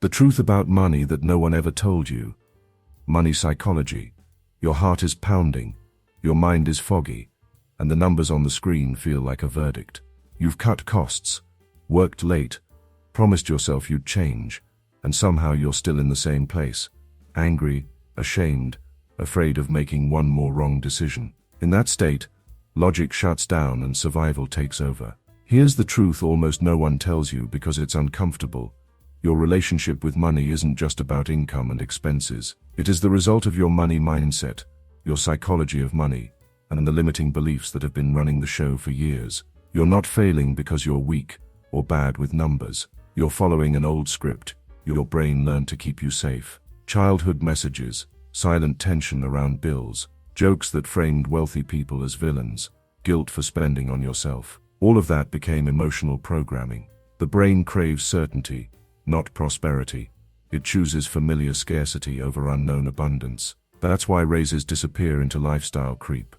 The truth about money that no one ever told you. Money psychology. Your heart is pounding, your mind is foggy, and the numbers on the screen feel like a verdict. You've cut costs, worked late, promised yourself you'd change, and somehow you're still in the same place. Angry, ashamed, afraid of making one more wrong decision. In that state, logic shuts down and survival takes over. Here's the truth almost no one tells you because it's uncomfortable. Your relationship with money isn't just about income and expenses. It is the result of your money mindset, your psychology of money, and the limiting beliefs that have been running the show for years. You're not failing because you're weak or bad with numbers. You're following an old script your brain learned to keep you safe. Childhood messages, silent tension around bills, jokes that framed wealthy people as villains, guilt for spending on yourself. All of that became emotional programming. The brain craves certainty, not prosperity. It chooses familiar scarcity over unknown abundance. That's why raises disappear into lifestyle creep.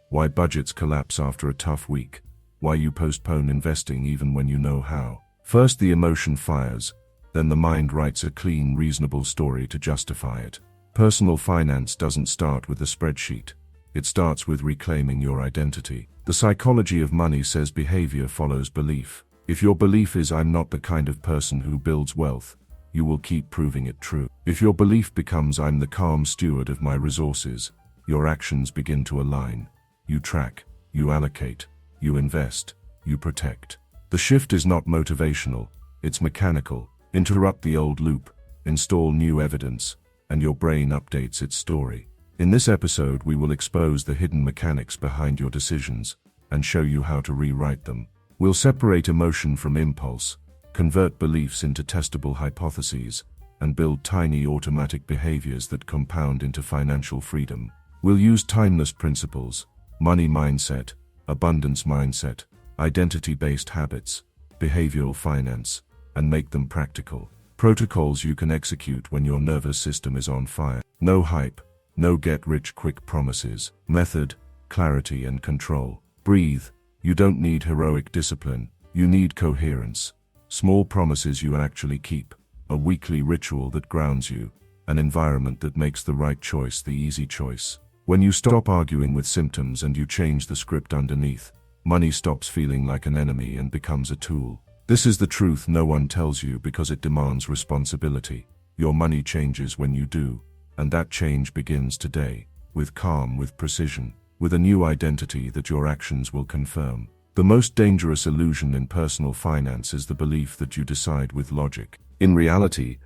Why budgets collapse after a tough week. Why you postpone investing even when you know how. First the emotion fires, then the mind writes a clean, reasonable story to justify it. Personal finance doesn't start with a spreadsheet. It starts with reclaiming your identity. The psychology of money says behavior follows belief. If your belief is "I'm not the kind of person who builds wealth," you will keep proving it true. If your belief becomes "I'm the calm steward of my resources," your actions begin to align. You track, you allocate, you invest, you protect. The shift is not motivational, it's mechanical. Interrupt the old loop, install new evidence, and your brain updates its story. In this episode, we will expose the hidden mechanics behind your decisions and show you how to rewrite them. We'll separate emotion from impulse, convert beliefs into testable hypotheses, and build tiny automatic behaviors that compound into financial freedom. We'll use timeless principles, money mindset, abundance mindset, identity-based habits, behavioral finance, and make them practical. Protocols you can execute when your nervous system is on fire. No hype, no get-rich-quick promises. Method, clarity, and control. Breathe. You don't need heroic discipline, you need coherence. Small promises you actually keep, a weekly ritual that grounds you, an environment that makes the right choice the easy choice. When you stop arguing with symptoms and you change the script underneath, money stops feeling like an enemy and becomes a tool. This is the truth no one tells you because it demands responsibility. Your money changes when you do, and that change begins today, with calm, with precision, with a new identity that your actions will confirm. The most dangerous illusion in personal finance is the belief that you decide with logic. In reality,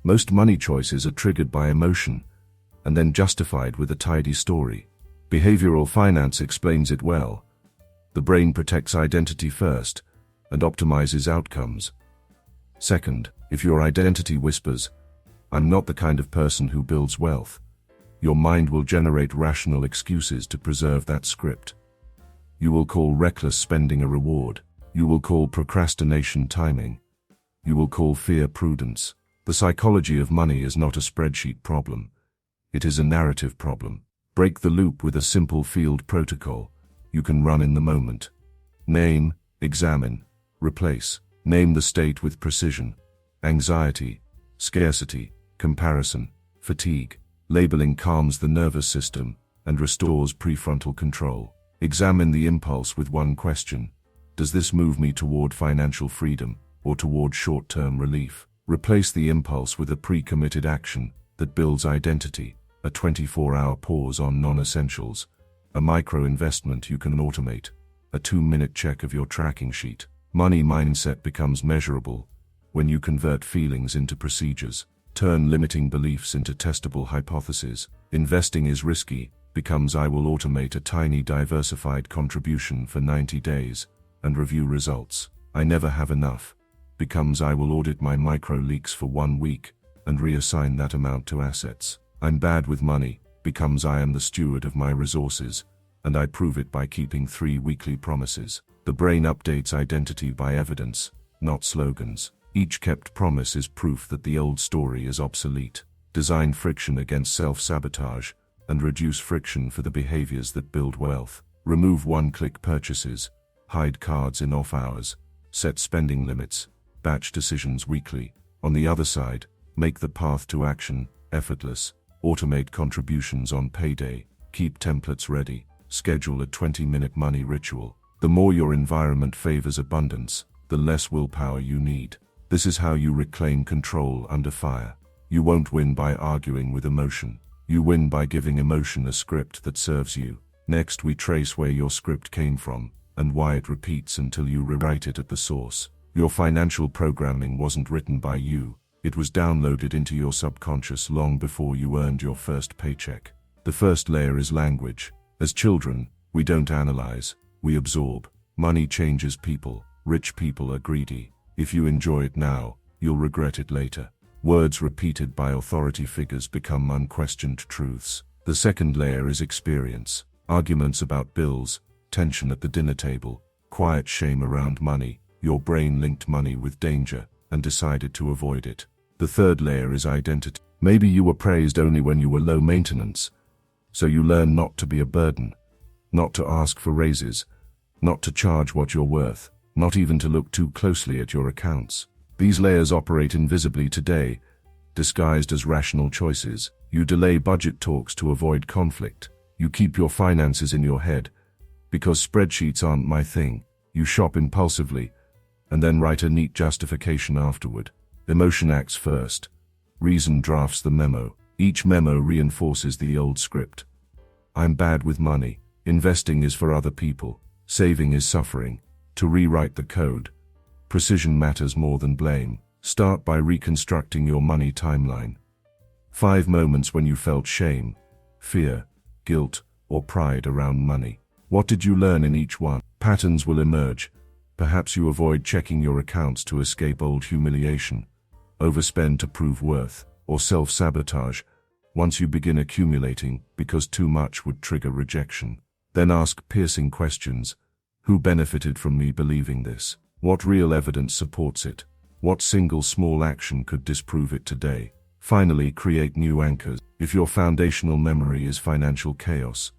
most money choices are triggered by emotion, and then justified with a tidy story. Behavioral finance explains it well. The brain protects identity first, and optimizes outcomes. Second, if your identity whispers, "I'm not the kind of person who builds wealth," your mind will generate rational excuses to preserve that script. You will call reckless spending a reward. You will call procrastination timing. You will call fear prudence. The psychology of money is not a spreadsheet problem. It is a narrative problem. Break the loop with a simple field protocol you can run in the moment. Name, examine, replace. Name the state with precision. Anxiety, scarcity, comparison, fatigue. Labeling calms the nervous system and restores prefrontal control. Examine the impulse with one question. Does this move me toward financial freedom or toward short-term relief? Replace the impulse with a pre-committed action that builds identity, a 24-hour pause on non-essentials, a micro-investment you can automate, a 2-minute check of your tracking sheet. Money mindset becomes measurable when you convert feelings into procedures. Turn limiting beliefs into testable hypotheses. Investing is risky becomes "I will automate a tiny diversified contribution for 90 days and review results." I never have enough becomes "I will audit my micro leaks for 1 week and reassign that amount to assets." I'm bad with money becomes "I am the steward of my resources and I prove it by keeping 3 weekly promises." The brain updates identity by evidence, not slogans. Each kept promise is proof that the old story is obsolete. Design friction against self-sabotage and reduce friction for the behaviors that build wealth. Remove one-click purchases, hide cards in off hours, set spending limits, batch decisions weekly. On the other side, Make the path to action effortless. Automate contributions on payday. Keep templates ready. Schedule a 20-minute money ritual. The more your environment favors abundance, the less willpower you need. This is how you reclaim control under fire. You won't win by arguing with emotion. You win by giving emotion a script that serves you. Next, we trace where your script came from and why it repeats until you rewrite it at the source. Your financial programming wasn't written by you. It was downloaded into your subconscious long before you earned your first paycheck. The first layer is language. As children, we don't analyze, we absorb. Money changes people. Rich people are greedy. If you enjoy it now, you'll regret it later. Words repeated by authority figures become unquestioned truths. The second layer is experience. Arguments about bills, tension at the dinner table, quiet shame around money. Your brain linked money with danger and decided to avoid it. The third layer is identity. Maybe you were praised only when you were low maintenance, so you learn not to be a burden, not to ask for raises, not to charge what you're worth, not even to look too closely at your accounts. These layers operate invisibly today, disguised as rational choices. You delay budget talks to avoid conflict. You keep your finances in your head, because spreadsheets aren't my thing. You shop impulsively, and then write a neat justification afterward. Emotion acts first. Reason drafts the memo. Each memo reinforces the old script. I'm bad with money. Investing is for other people. Saving is suffering. To rewrite the code, precision matters more than blame. Start by reconstructing your money timeline. 5 moments when you felt shame, fear, guilt, or pride around money. What did you learn in each one? Patterns will emerge. Perhaps you avoid checking your accounts to escape old humiliation, overspend to prove worth, or self-sabotage once you begin accumulating because too much would trigger rejection. Then ask piercing questions. Who benefited from me believing this? What real evidence supports it? What single small action could disprove it today? Finally, create new anchors. If your foundational memory is financial chaos,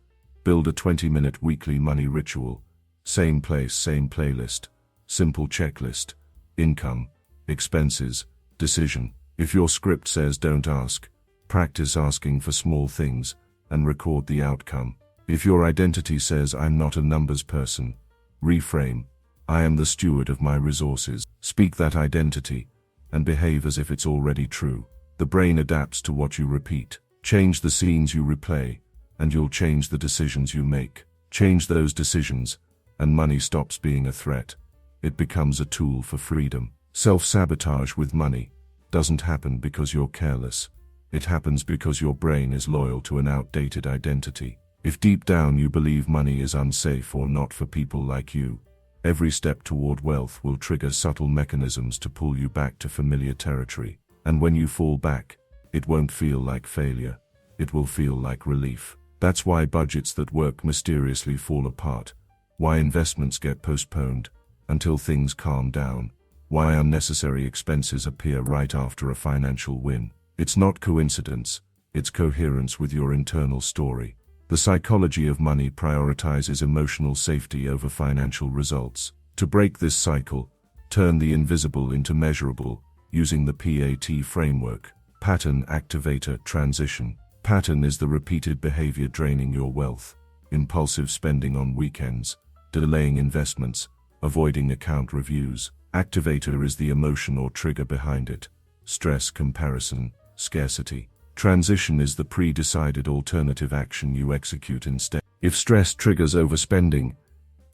build a 20-minute weekly money ritual. Same place, same playlist. Simple checklist. Income, expenses, decision. If your script says don't ask, practice asking for small things and record the outcome. If your identity says I'm not a numbers person, reframe, I am the steward of my resources. Speak that identity and behave as if it's already true. The brain adapts to what you repeat. Change the scenes you replay, and you'll change the decisions you make. Change those decisions, and money stops being a threat. It becomes a tool for freedom. Self-sabotage with money doesn't happen because you're careless. It happens because your brain is loyal to an outdated identity. If deep down you believe money is unsafe or not for people like you, every step toward wealth will trigger subtle mechanisms to pull you back to familiar territory. And when you fall back, it won't feel like failure. It will feel like relief. That's why budgets that work mysteriously fall apart. Why investments get postponed until things calm down. Why unnecessary expenses appear right after a financial win. It's not coincidence, it's coherence with your internal story. The psychology of money prioritizes emotional safety over financial results. To break this cycle, turn the invisible into measurable using the PAT framework. Pattern, activator, transition. Pattern is the repeated behavior draining your wealth. Impulsive spending on weekends, delaying investments, avoiding account reviews. Activator is the emotion or trigger behind it. Stress, comparison, scarcity. Transition is the pre-decided alternative action you execute instead. If stress triggers overspending,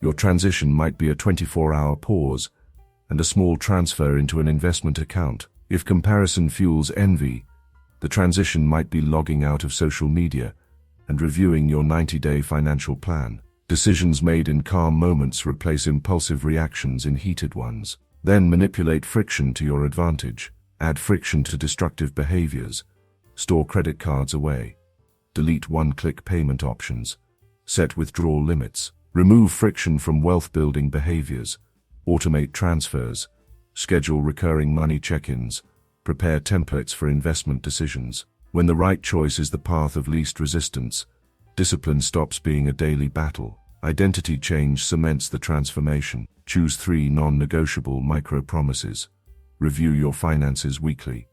your transition might be a 24-hour pause and a small transfer into an investment account. If comparison fuels envy, the transition might be logging out of social media and reviewing your 90-day financial plan. Decisions made in calm moments replace impulsive reactions in heated ones. Then manipulate friction to your advantage. Add friction to destructive behaviors. Store credit cards away. Delete one-click payment options. Set withdrawal limits. Remove friction from wealth-building behaviors. Automate transfers. Schedule recurring money check-ins. Prepare templates for investment decisions. When the right choice is the path of least resistance, discipline stops being a daily battle. Identity change cements the transformation. Choose 3 non-negotiable micro-promises. Review your finances weekly.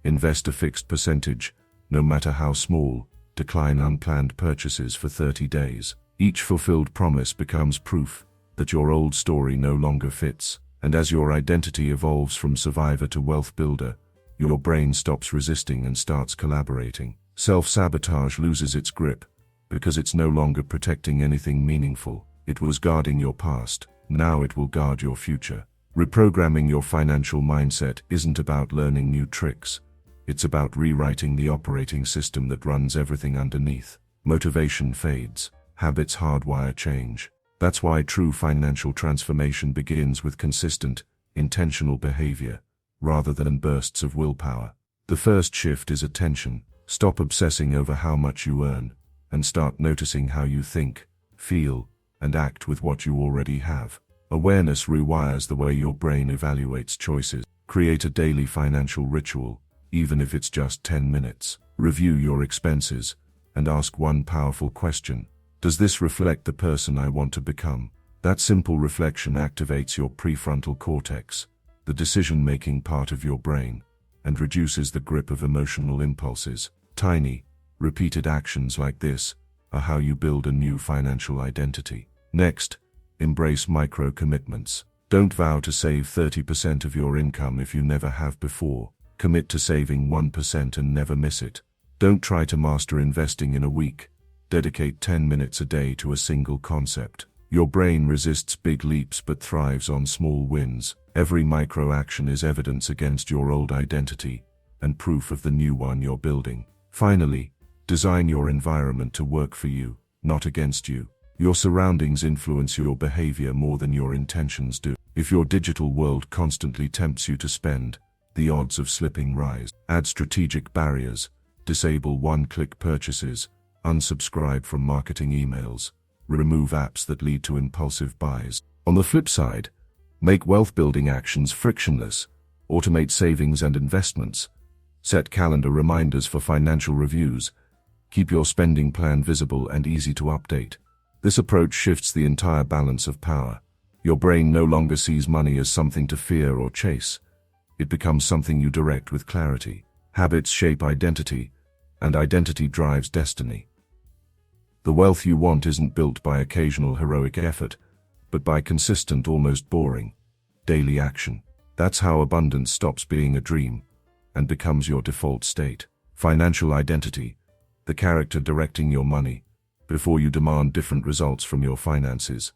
Invest a fixed percentage, no matter how small. Decline unplanned purchases for 30 days. Each fulfilled promise becomes proof that your old story no longer fits. And as your identity evolves from survivor to wealth builder, your brain stops resisting and starts collaborating. Self-sabotage loses its grip because it's no longer protecting anything meaningful. It was guarding your past. Now it will guard your future. Reprogramming your financial mindset isn't about learning new tricks. It's about rewriting the operating system that runs everything underneath. Motivation fades. Habits hardwire change. That's why true financial transformation begins with consistent, intentional behavior, rather than bursts of willpower. The first shift is attention. Stop obsessing over how much you earn, and start noticing how you think, feel, and act with what you already have. Awareness rewires the way your brain evaluates choices. Create a daily financial ritual, even if it's just 10 minutes. Review your expenses, and ask one powerful question. Does this reflect the person I want to become? That simple reflection activates your prefrontal cortex, the decision-making part of your brain, and reduces the grip of emotional impulses. Tiny, repeated actions like this are how you build a new financial identity. Next, embrace micro-commitments. Don't vow to save 30% of your income if you never have before. Commit to saving 1% and never miss it. Don't try to master investing in a week. Dedicate 10 minutes a day to a single concept. Your brain resists big leaps but thrives on small wins. Every micro-action is evidence against your old identity and proof of the new one you're building. Finally, design your environment to work for you, not against you. Your surroundings influence your behavior more than your intentions do. If your digital world constantly tempts you to spend, the odds of slipping rise. Add strategic barriers. Disable one-click purchases. Unsubscribe from marketing emails. Remove apps that lead to impulsive buys. On the flip side, make wealth-building actions frictionless. Automate savings and investments. Set calendar reminders for financial reviews. Keep your spending plan visible and easy to update. This approach shifts the entire balance of power. Your brain no longer sees money as something to fear or chase. It becomes something you direct with clarity. Habits shape identity, and identity drives destiny. The wealth you want isn't built by occasional heroic effort, but by consistent, almost boring, daily action. That's how abundance stops being a dream and becomes your default state. Financial identity, the character directing your money. Before you demand different results from your finances,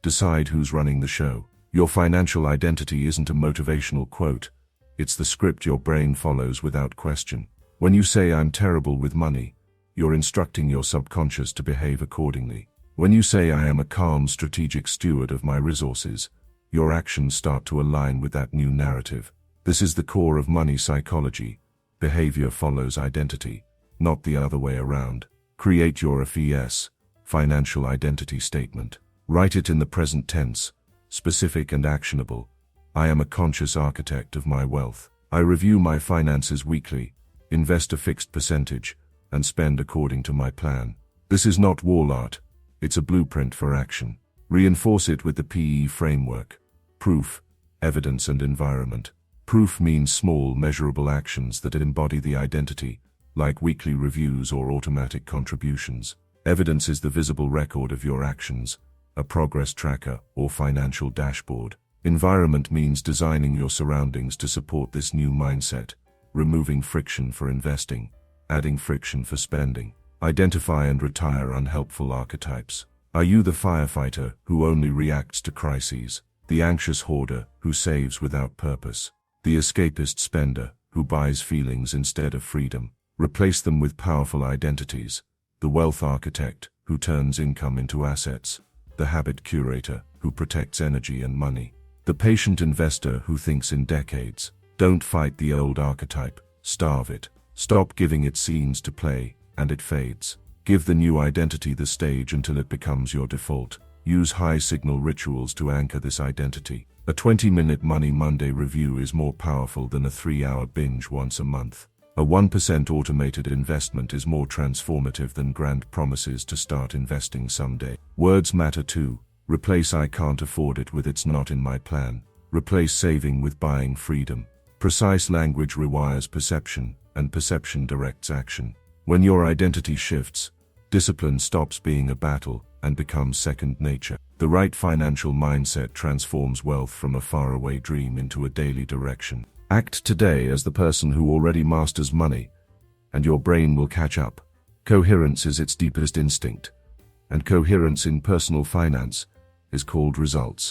decide who's running the show. Your financial identity isn't a motivational quote. It's the script your brain follows without question. When you say I'm terrible with money, you're instructing your subconscious to behave accordingly. When you say I am a calm, strategic steward of my resources, your actions start to align with that new narrative. This is the core of money psychology. Behavior follows identity, not the other way around. Create your FES, financial identity statement. Write it in the present tense, specific and actionable. I am a conscious architect of my wealth. I review my finances weekly, invest a fixed percentage, and spend according to my plan. This is not wall art, it's a blueprint for action. Reinforce it with the PE framework. Proof, evidence and environment. Proof means small, measurable actions that embody the identity, like weekly reviews or automatic contributions. Evidence is the visible record of your actions, a progress tracker or financial dashboard. Environment means designing your surroundings to support this new mindset, removing friction for investing, adding friction for spending. Identify and retire unhelpful archetypes. Are you the firefighter who only reacts to crises? The anxious hoarder who saves without purpose? The escapist spender who buys feelings instead of freedom? Replace them with powerful identities. The wealth architect who turns income into assets. The habit curator who protects energy and money. The patient investor who thinks in decades. Don't fight the old archetype, starve it. Stop giving it scenes to play, and it fades. Give the new identity the stage until it becomes your default. Use high-signal rituals to anchor this identity. A 20-minute Money Monday review is more powerful than a 3-hour binge once a month. A 1% automated investment is more transformative than grand promises to start investing someday. Words matter too. Replace I can't afford it with it's not in my plan. Replace saving with buying freedom. Precise language rewires perception, and perception directs action. When your identity shifts, discipline stops being a battle and becomes second nature. The right financial mindset transforms wealth from a faraway dream into a daily direction. Act today as the person who already masters money, and your brain will catch up. Coherence is its deepest instinct, and coherence in personal finance is called results.